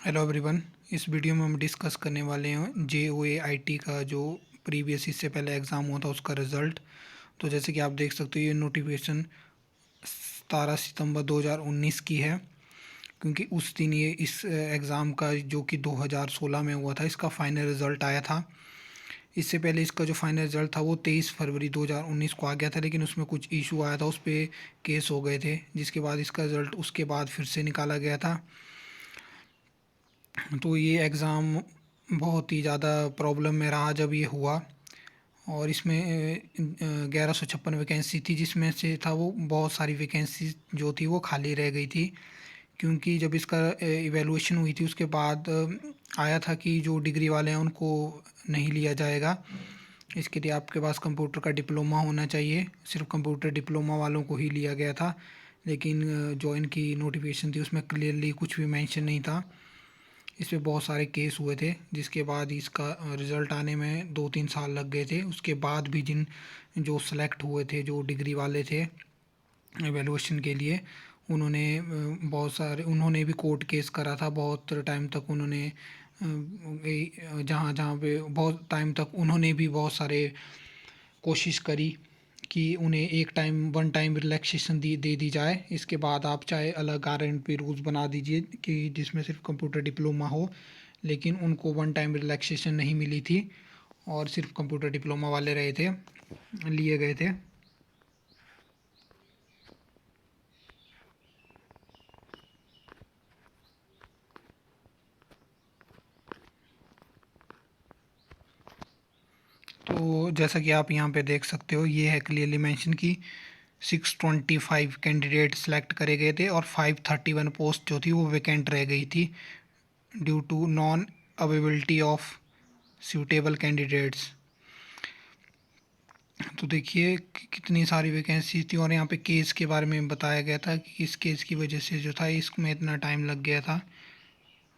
Hello everyone. इस video में हम डिस्कस करने वाले हैं JOAIT का जो प्रीवियस इससे पहले एग्ज़ाम हुआ था उसका रिज़ल्ट। तो जैसे कि आप देख सकते हो ये नोटिफिकेशन 17 सितंबर 2019 की है, क्योंकि उस दिन ये इस एग्ज़ाम का जो कि 2016 में हुआ था इसका फ़ाइनल रिज़ल्ट आया था। इससे पहले इसका जो फाइनल रिज़ल्ट था वो 23 फरवरी 2019 को आ गया था, लेकिन उसमें कुछ इशू आया था, उस पर केस हो गए थे, जिसके बाद इसका रिज़ल्ट उसके बाद फिर से निकाला गया था। तो ये एग्ज़ाम बहुत ही ज़्यादा प्रॉब्लम में रहा जब ये हुआ, और इसमें 1156 वैकेंसी थी, जिसमें से था वो बहुत सारी वैकेंसी जो थी वो खाली रह गई थी, क्योंकि जब इसका इवैल्यूएशन हुई थी उसके बाद आया था कि जो डिग्री वाले हैं उनको नहीं लिया जाएगा। इसके लिए आपके पास कंप्यूटर का डिप्लोमा होना चाहिए, सिर्फ कंप्यूटर डिप्लोमा वालों को ही लिया गया था। लेकिन जो इनकी नोटिफिकेशन थी उसमें क्लियरली कुछ भी मेंशन नहीं था। इस पे बहुत सारे केस हुए थे, जिसके बाद इसका रिज़ल्ट आने में 2-3 साल लग गए थे। उसके बाद भी जिन जो सेलेक्ट हुए थे, जो डिग्री वाले थे एवेलुएशन के लिए, उन्होंने बहुत सारे उन्होंने भी कोर्ट केस करा था। बहुत टाइम तक उन्होंने जहाँ जहाँ पे बहुत टाइम तक उन्होंने भी बहुत सारे कोशिश करी कि उन्हें एक टाइम वन टाइम रिलैक्सेशन दे दी जाए। इसके बाद आप चाहे अलग RNP रूल्स बना दीजिए कि जिसमें सिर्फ कंप्यूटर डिप्लोमा हो, लेकिन उनको वन टाइम रिलैक्सेशन नहीं मिली थी और सिर्फ कंप्यूटर डिप्लोमा वाले रहे थे, लिए गए थे। तो जैसा कि आप यहाँ पे देख सकते हो, ये है क्लियरली मेंशन कि 625 कैंडिडेट सेलेक्ट करे गए थे और 531 पोस्ट जो थी वो वैकेंट रह गई थी due to non availability of suitable candidates. तो देखिए कितनी सारी वैकेंसी थी, और यहाँ पे केस के बारे में बताया गया था कि इस केस की वजह से जो था इसमें इतना टाइम लग गया था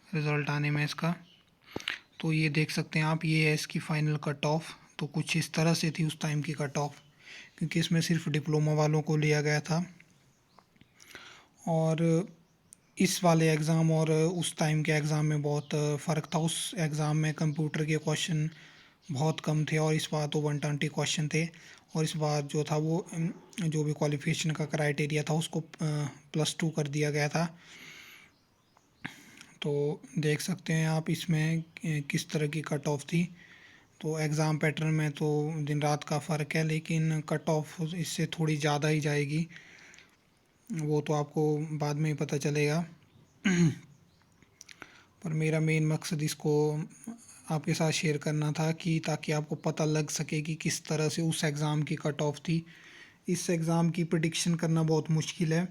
रिज़ल्ट आने में इसका। तो ये देख सकते हैं आप, ये है इसकी फ़ाइनल कट ऑफ। तो कुछ इस तरह से थी उस टाइम की कट ऑफ, क्योंकि इसमें सिर्फ डिप्लोमा वालों को लिया गया था। और इस वाले एग्ज़ाम और उस टाइम के एग्ज़ाम में बहुत फ़र्क था। उस एग्ज़ाम में कंप्यूटर के क्वेश्चन बहुत कम थे और इस बार तो 120 क्वेश्चन थे। और इस बार जो था वो जो भी क्वालिफिकेशन का क्राइटेरिया था उसको +2 कर दिया गया था। तो देख सकते हैं आप इसमें किस तरह की कट ऑफ थी। तो एग्ज़ाम पैटर्न में तो दिन रात का फ़र्क है, लेकिन कट ऑफ इससे थोड़ी ज़्यादा ही जाएगी, वो तो आपको बाद में ही पता चलेगा। पर मेरा मेन मकसद इसको आपके साथ शेयर करना था कि ताकि आपको पता लग सके कि किस तरह से उस एग्ज़ाम की कट ऑफ थी। इस एग्ज़ाम की प्रिडिक्शन करना बहुत मुश्किल है,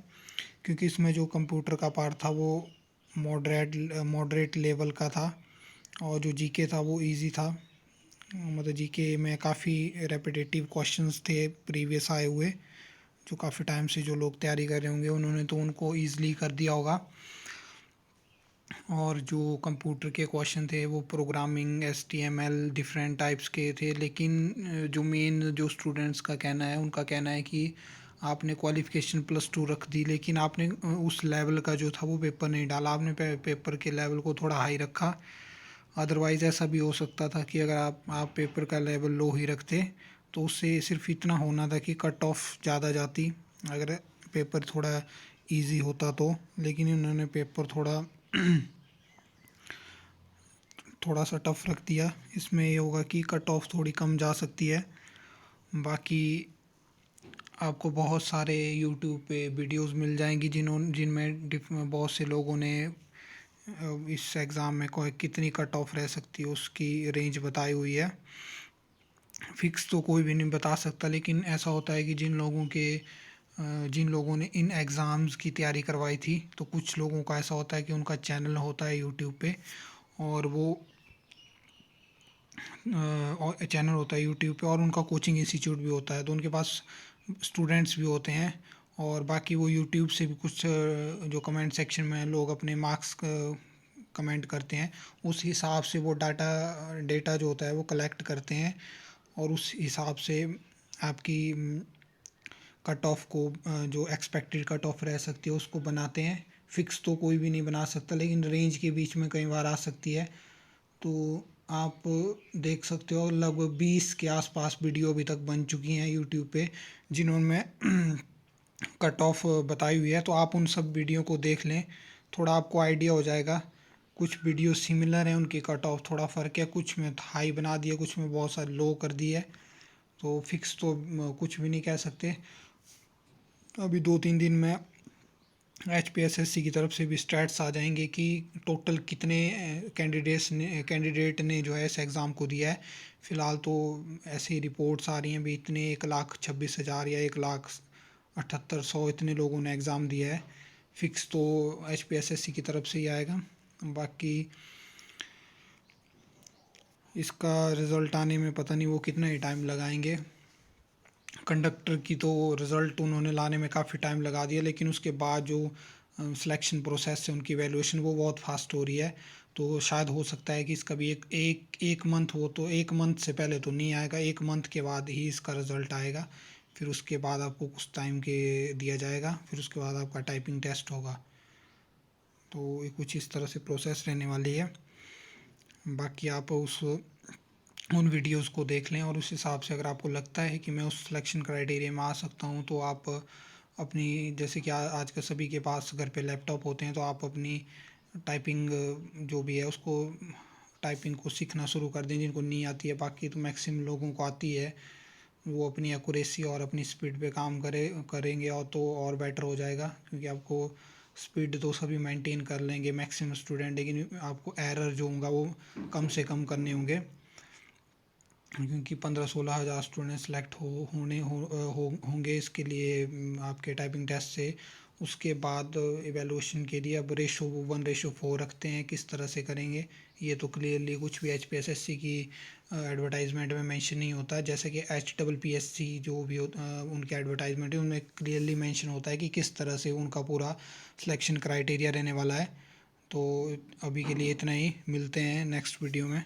क्योंकि इसमें जो कंप्यूटर का पार्ट था वो मॉडरेट लेवल का था, और जो जीके था वो इजी था। मतलब जीके में काफ़ी रेपिटेटिव क्वेश्चंस थे प्रीवियस आए हुए, जो काफ़ी टाइम से जो लोग तैयारी कर रहे होंगे उन्होंने तो उनको ईज़िली कर दिया होगा। और जो कंप्यूटर के क्वेश्चन थे वो प्रोग्रामिंग HTML डिफरेंट टाइप्स के थे। लेकिन जो मेन जो स्टूडेंट्स का कहना है, उनका कहना है कि आपने क्वालिफ़िकेशन +2 रख दी, लेकिन आपने उस लेवल का जो था वो पेपर नहीं डाला, आपने पेपर के लेवल को थोड़ा हाई रखा। अदरवाइज़ ऐसा भी हो सकता था कि अगर आप पेपर का लेवल लो ही रखते तो उससे सिर्फ इतना होना था कि कट ऑफ ज़्यादा जाती, अगर पेपर थोड़ा इजी होता तो। लेकिन इन्होंने पेपर थोड़ा सा टफ रख दिया। इसमें ये होगा कि कट ऑफ थोड़ी कम जा सकती है। बाकी आपको बहुत सारे यूट्यूब पे वीडियोस मिल जाएंगी जिनमें बहुत से लोगों ने इस एग्ज़ाम में कोई कितनी कट ऑफ रह सकती है उसकी रेंज बताई हुई है। फिक्स तो कोई भी नहीं बता सकता, लेकिन ऐसा होता है कि जिन लोगों ने इन एग्ज़ाम्स की तैयारी करवाई थी, तो कुछ लोगों का ऐसा होता है कि उनका चैनल होता है यूट्यूब पे, और वो और चैनल होता है यूट्यूब पे, और उनका कोचिंग इंस्टीट्यूट भी होता है, तो उनके पास स्टूडेंट्स भी होते हैं। और बाकी वो यूट्यूब से भी कुछ जो कमेंट सेक्शन में लोग अपने मार्क्स कमेंट करते हैं, उस हिसाब से वो डेटा जो होता है वो कलेक्ट करते हैं, और उस हिसाब से आपकी कट ऑफ को जो एक्सपेक्टेड कट ऑफ रह सकती है उसको बनाते हैं। फिक्स तो कोई भी नहीं बना सकता, लेकिन रेंज के बीच में कई बार आ सकती है। तो आप देख सकते हो लगभग 20 के आसपास वीडियो अभी तक बन चुकी हैं यूट्यूब पे, जिन्होंने कट ऑफ बताई हुई है। तो आप उन सब वीडियो को देख लें, थोड़ा आपको आइडिया हो जाएगा। कुछ वीडियो सिमिलर हैं, उनकी कट ऑफ थोड़ा फ़र्क है, कुछ में हाई बना दिया, कुछ में बहुत सारे लो कर दिए है। तो फिक्स तो कुछ भी नहीं कह सकते। अभी 2-3 दिन में HPSSC की तरफ से भी स्टैट्स आ जाएंगे कि टोटल कितने कैंडिडेट ने जो है इस एग्ज़ाम को दिया है। फ़िलहाल तो ऐसी रिपोर्ट्स आ रही हैं भी इतने 1,26,000 या 1,78,100 इतने लोगों ने एग्ज़ाम दिया है। फिक्स तो HPSSC की तरफ से ही आएगा। बाकी इसका रिज़ल्ट आने में पता नहीं वो कितना ही टाइम लगाएंगे। कंडक्टर की तो रिज़ल्ट उन्होंने लाने में काफ़ी टाइम लगा दिया, लेकिन उसके बाद जो सिलेक्शन प्रोसेस है, उनकी वैल्यूएशन वो बहुत फास्ट हो रही है। तो शायद हो सकता है कि इसका भी एक मंथ हो, तो एक मंथ से पहले तो नहीं आएगा, एक मंथ के बाद ही इसका रिज़ल्ट आएगा। फिर उसके बाद आपको कुछ टाइम के दिया जाएगा, फिर उसके बाद आपका टाइपिंग टेस्ट होगा। तो ये कुछ इस तरह से प्रोसेस रहने वाली है। बाकी आप उन वीडियोस को देख लें, और उस हिसाब से अगर आपको लगता है कि मैं उस सिलेक्शन क्राइटेरिया में आ सकता हूँ, तो आप अपनी, जैसे कि आज का सभी के पास घर पे लैपटॉप होते हैं, तो आप अपनी टाइपिंग जो भी है उसको, टाइपिंग को सीखना शुरू कर दें जिनको नहीं आती है। बाकी तो मैक्सिमम लोगों को आती है, वो अपनी एक्यूरेसी और अपनी स्पीड पे काम करेंगे और तो और बेटर हो जाएगा। क्योंकि आपको स्पीड तो सभी मेंटेन कर लेंगे मैक्सिमम स्टूडेंट, लेकिन आपको एरर जो होगा वो कम से कम करने होंगे। क्योंकि 15-16 हज़ार स्टूडेंट सेलेक्ट होंगे इसके लिए आपके टाइपिंग टेस्ट से। उसके बाद एवेलुएशन के लिए अब रेशो 1:4 रखते हैं, किस तरह से करेंगे ये तो क्लियरली कुछ भी HPSSC की एडवर्टाइजमेंट में मेंशन नहीं होता। जैसे कि HPPSC जो भी उनके एडवर्टाइजमेंट है, उनमें क्लियरली मेंशन होता है कि किस तरह से उनका पूरा सिलेक्शन क्राइटेरिया रहने वाला है। तो अभी के लिए इतना ही, मिलते हैं नेक्स्ट वीडियो में।